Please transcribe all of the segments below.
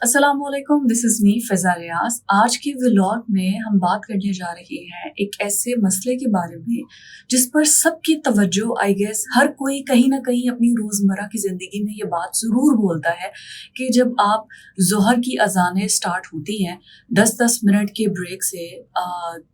अस्सलाम वालेकुम, this is me फ़िज़ा रियाज़। आज के व्लॉग में हम बात करने जा रहे हैं एक ऐसे मसले के बारे में जिस पर सबकी तवज्जो आई गेस हर कोई कहीं न कहीं अपनी रोज़मर्रा की ज़िंदगी में ये बात ज़रूर बोलता है कि जब आप ज़ोहर की अज़ानें स्टार्ट होती हैं 10-10 मिनट के ब्रेक से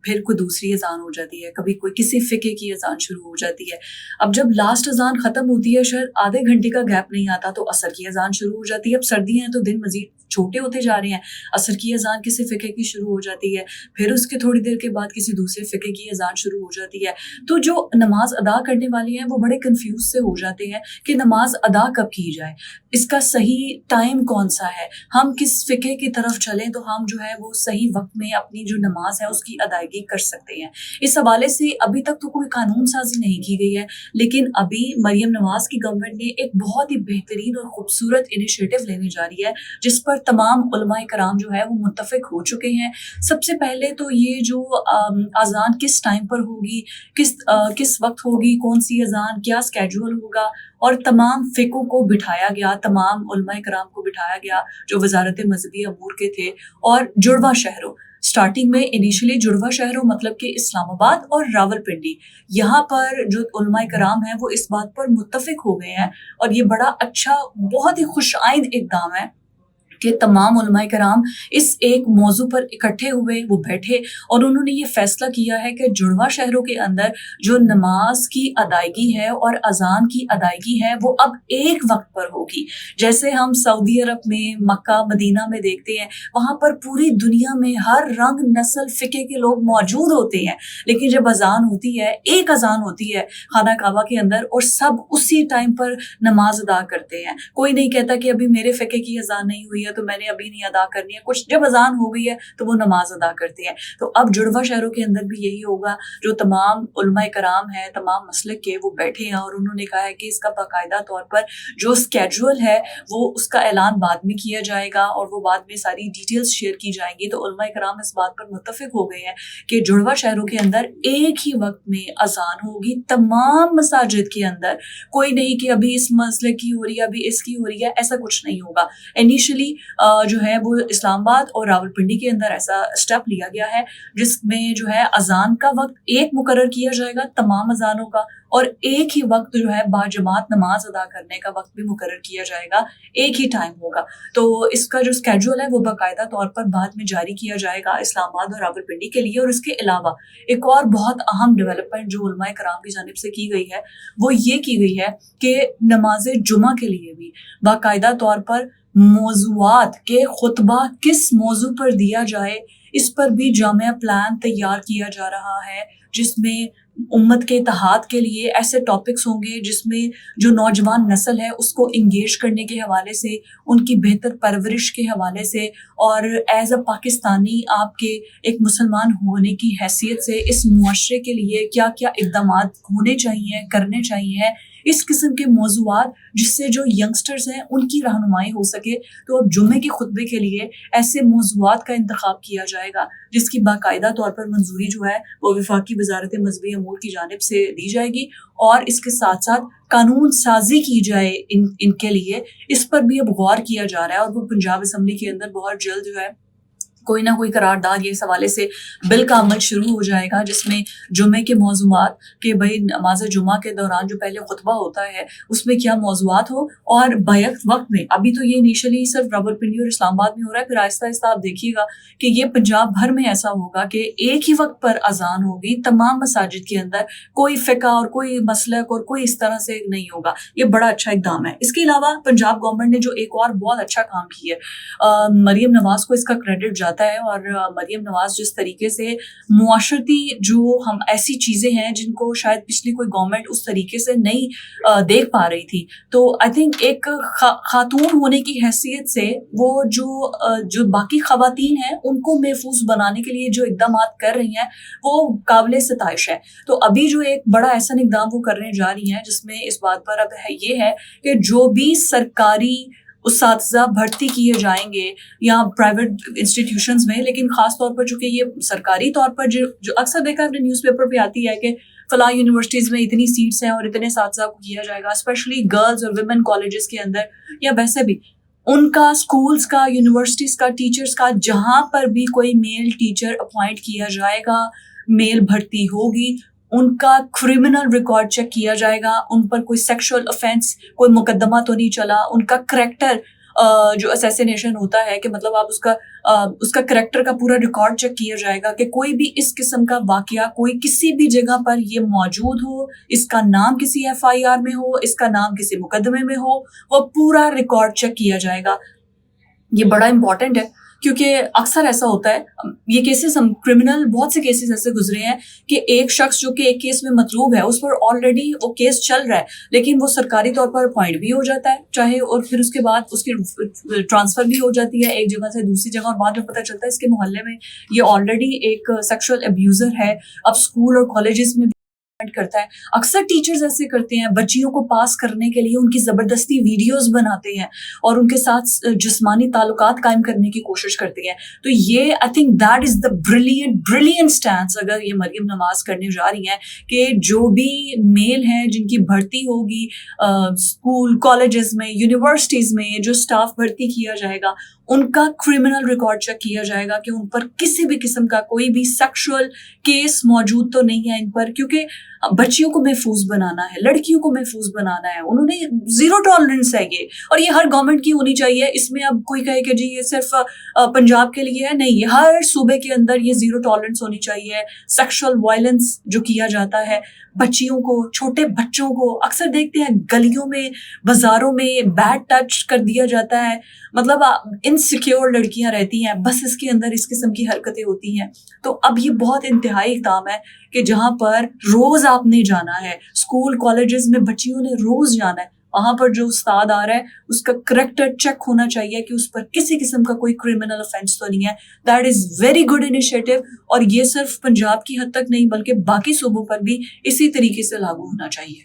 फिर कोई दूसरी अज़ान हो जाती है, कभी कोई किसी फ़िक़े की अज़ान शुरू हो जाती है। अब जब लास्ट अज़ान ख़त्म होती है शायद आधे घंटे का गैप नहीं आता तो असर की अज़ान शुरू हो जाती है। अब सर्दियाँ हैं तो दिन मज़ीद छोटे होते जा रहे हैं, असर की अज़ान किसी फ़िक़े की शुरू हो जाती है, फिर उसके थोड़ी देर के बाद किसी दूसरे फ़िक़े की अज़ान शुरू हो जाती है। तो जो नमाज़ अदा करने वाले हैं वो बड़े कन्फ्यूज़ से हो जाते हैं कि नमाज़ अदा कब की जाए, इसका सही टाइम कौन-सा है, हम किस फ़िक़े की तरफ चलें तो हम जो है वो सही वक़्त में अपनी जो नमाज़ है उसकी अदायगी कर सकते हैं। इस हवाले से अभी तक तो कोई कानून साज़ी नहीं की गई है, लेकिन अभी मरियम नवाज़ की गवर्नमेंट ने एक बहुत ही बेहतरीन और खूबसूरत इनिशिएटिव लेने जा रही है, जिस पर तमाम उलमाए कराम जो है वो मुत्तफ़िक हो चुके हैं। सबसे पहले तो ये जो अज़ान किस टाइम पर होगी, किस वक़्त होगी, कौन-सी अज़ान, क्या स्केड्यूल होगा और तमाम फ़िक़ों को बिठाया गया, तमाम उलमाए कराम को बिठाया गया जो वज़ारत मज़हबी अमूर के थे और जुड़वा शहरों स्टार्टिंग में इनिशियली जुड़वा शहरों मतलब कि इस्लामाबाद और रावलपिंडी, यहाँ पर जो उलमाए कराम हैं वो इस बात पर मुत्तफ़िक हो गए हैं और ये बड़ा अच्छा बहुत ही खुशाइंद इक़दाम है कि तमाम उलमाए कराम इस एक मौज़ू पर इकट्ठे हुए, वो बैठे और उन्होंने ये फ़ैसला किया है कि जुड़वा शहरों के अंदर जो नमाज़ की अदायगी है और अज़ान की अदायगी है वो अब एक वक़्त पर होगी। जैसे हम सऊदी अरब में, मक्का, मदीना में देखते हैं, वहाँ पर पूरी दुनिया में हर रंग, नस्ल, फ़िक़े के लोग मौजूद होते हैं, लेकिन जब अज़ान होती है, एक अज़ान होती है खाना काबा के अंदर और सब उसी टाइम पर नमाज़ अदा करते हैं। कोई नहीं कहता कि अभी मेरे फ़िक़े की अज़ान नहीं हुई है तो मैंने अभी नहीं अदा करनी है, कुछ जब अज़ान हो गई है तो वो नमाज़ अदा करते हैं। तो अब जुड़वा शहरों के अंदर भी यही होगा, जो तमाम उलमाए कराम हैं, तमाम मसलक के वो बैठे हैं और उन्होंने कहा है कि इसका बाकायदा तौर पर जो स्केड्यूल है वो उसका ऐलान बाद में किया जाएगा और वो बाद में सारी डिटेल्स शेयर की जाएंगी। तो उलमाए कराम इस बात पर मुत्तफ़िक हो गए हैं कि जुड़वा शहरों के अंदर एक ही वक्त में अज़ान होगी तमाम मसाजिद के अंदर, कोई नहीं कि अभी इस मसले की हो रही है, अभी इसकी हो रही है, ऐसा कुछ नहीं होगा। इनिशियली जो है वो इस्लामाबाद और रावलपिंडी के अंदर ऐसा स्टेप लिया गया है जिसमें जो है अज़ान का वक्त एक मुकर्रर किया जाएगा तमाम अज़ानों का और एक ही वक्त जो है बाजमात नमाज अदा करने का वक्त भी मुकर्रर किया जाएगा, एक ही टाइम होगा। तो इसका जो स्केड्यूल है वो बाकायदा तौर पर बाद में जारी किया जाएगा इस्लामाबाद और रावलपिंडी के लिए। और इसके अलावा एक और बहुत अहम डेवलपमेंट जो उलमाए कराम की जानिब से की गई है वो ये की गई है कि नमाज जुमा के लिए भी बाकायदा तौर पर मौज़ूआत के खुतबा किस मौजू पर दिया जाए, इस पर भी जामिया प्लान तैयार किया जा रहा है, जिसमें उम्मत के इत्तेहाद के लिए ऐसे टॉपिक्स होंगे जिसमें जो नौजवान नस्ल है उसको इंगेज करने के हवाले से, उनकी बेहतर परवरिश के हवाले से और एज़ अ पाकिस्तानी आपके एक मुसलमान होने की हैसियत से इस मुआशरे के लिए क्या-क्या इक़दामात होने चाहिए, करने चाहिए, इस किस्म के मौज़ूआत जिससे जो यंगस्टर्स हैं उनकी रहनुमाई हो सके। तो अब जुम्मे के खुतबे के लिए ऐसे मौज़ूआत का इंतखाब किया जाएगा जिसकी बाकायदा तौर पर मंजूरी जो है वो वफाकी वज़ारत मज़हबी अमूर की जानिब से दी जाएगी और इसके साथ-साथ कानून साज़ी की जाए इनके लिए, इस पर भी अब गौर किया जा रहा है और वो पंजाब असम्बली के अंदर बहुत जल्द जो है कोई ना कोई करारदाद ये इस हवाले से बिल का अमल शुरू हो जाएगा जिसमें जुम्मे के मौज़ूआत कि भाई नमाज जुमा के दौरान जो पहले खुतबा होता है उसमें क्या मौज़ूआत हो और बैक वक्त में, अभी तो ये इनिशियली सिर्फ रावलपिंडी और इस्लामाबाद में हो रहा है, फिर आहिस्ता आहिस्ता आप देखिएगा कि ये पंजाब भर में ऐसा होगा कि एक ही वक्त पर अजान होगी तमाम मसाजिद के अंदर, कोई फ़िक़ा और कोई मसलक और कोई इस तरह से नहीं होगा। ये बड़ा अच्छा इक़दाम है। इसके अलावा पंजाब गवर्नमेंट ने जो एक और बहुत अच्छा काम किया है, मरियम नवाज़ को इसका क्रेडिट जाता है और मरियम नवाज़ जिस तरीके से मुआशरती जो हम ऐसी चीज़ें हैं जिनको शायद पिछली कोई गवर्नमेंट उस तरीके से नहीं देख पा रही थी, तो आई थिंक एक खातून होने की हैसियत से वो जो बाकी ख़वातीन हैं उनको महफूज बनाने के लिए जो इक़दामात कर रही हैं वो काबिल सिताइश है। तो अभी जो एक बड़ा ऐसा इक़दाम वो करने जा रही हैं जिसमें इस बात पर अब ये है कि जो भी सरकारी उस्ताज़ा भर्ती किए जाएंगे या प्राइवेट इंस्टीट्यूशंस में, लेकिन ख़ास तौर पर चूँकि ये सरकारी तौर पर जो अक्सर देखा आपने न्यूज़पेपर पे आती है कि फ़लाँ यूनिवर्सिटीज़ में इतनी सीट्स हैं और इतने साथी को किया जाएगा, स्पेशली गर्ल्स और विमेन कॉलेजेस के अंदर या वैसे भी ان کا اسکولس کا، یونیورسٹیز کا، ٹیچرس کا، جہاں پر بھی کوئی میل ٹیچر اپوائنٹ کیا جائے گا، میل بھرتی ہوگی، ان کا کریمنل ریکارڈ چیک کیا جائے گا، ان پر کوئی سیکشل افینس، کوئی مقدمہ تو نہیں چلا، ان کا کریکٹر جو اسیسینیشن ہوتا ہے کہ مطلب آپ اس کا کریکٹر کا پورا ریکارڈ چیک کیا جائے گا کہ کوئی بھی اس قسم کا واقعہ کوئی کسی بھی جگہ پر یہ موجود ہو، اس کا نام کسی FIR میں ہو، اس کا نام کسی مقدمے میں ہو، وہ پورا ریکارڈ چیک کیا جائے گا. یہ بڑا امپورٹنٹ ہے کیونکہ اکثر ایسا ہوتا ہے، یہ کیسز ہم کرمنل بہت سے کیسز ایسے گزرے ہیں کہ ایک شخص جو کہ ایک کیس میں مطلوب ہے، اس پر آلریڈی وہ کیس چل رہا ہے، لیکن وہ سرکاری طور پر اپوائنٹ بھی ہو جاتا ہے چاہے، اور پھر اس کے بعد اس کی ٹرانسفر بھی ہو جاتی ہے ایک جگہ سے دوسری جگہ، اور بعد میں پتہ چلتا ہے اس کے محلے میں یہ آلریڈی ایک سیکشل ابیوزر ہے. اب اسکول اور کالجز میں کرتا ہے. اکثر ٹیچرز ایسے کرتے ہیں، بچیوں کو پاس کرنے کے لیے ان کی زبردستی ویڈیوز بناتے ہیں اور ان کے ساتھ جسمانی تعلقات قائم کرنے کی کوشش کرتے ہیں. تو یہ I think that is the brilliant stance اگر یہ مریم نواز کرنے جا رہی ہیں کہ جو بھی میل ہیں جن کی بھرتی ہوگی اسکول کالجز میں، یونیورسٹیز میں، جو اسٹاف بھرتی کیا جائے گا، ان کا کریمنل ریکارڈ چیک کیا جائے گا کہ ان پر کسی بھی قسم کا کوئی بھی سیکشل کیس موجود تو نہیں ہے ان پر، کیونکہ بچیوں کو محفوظ بنانا ہے، لڑکیوں کو محفوظ بنانا ہے. انہوں نے زیرو ٹالرنس ہے یہ، اور یہ ہر گورنمنٹ کی ہونی چاہیے. اس میں اب کوئی کہے کہ جی یہ صرف پنجاب کے لیے ہے، نہیں، یہ ہر صوبے کے اندر یہ زیرو ٹالرنس ہونی چاہیے. سیکشل وائلنس جو کیا جاتا ہے بچیوں کو، چھوٹے بچوں کو، اکثر دیکھتے ہیں گلیوں میں، بازاروں میں بیڈ ٹچ کر دیا جاتا ہے، مطلب انسیکیور لڑکیاں رہتی ہیں، بسز کے اندر اس قسم کی حرکتیں ہوتی ہیں. تو اب یہ بہت انتہائی اقدام ہے کہ جہاں پر روز آپ نے جانا ہے، اسکول کالجز میں بچیوں نے روز جانا ہے، وہاں پر جو استاد آ رہا ہے اس کا کریکٹر چیک ہونا چاہیے کہ اس پر کسی قسم کا کوئی کریمنل افینس تو نہیں ہے. That is very good initiative, اور یہ صرف پنجاب کی حد تک نہیں بلکہ باقی صوبوں پر بھی اسی طریقے سے لاگو ہونا چاہیے.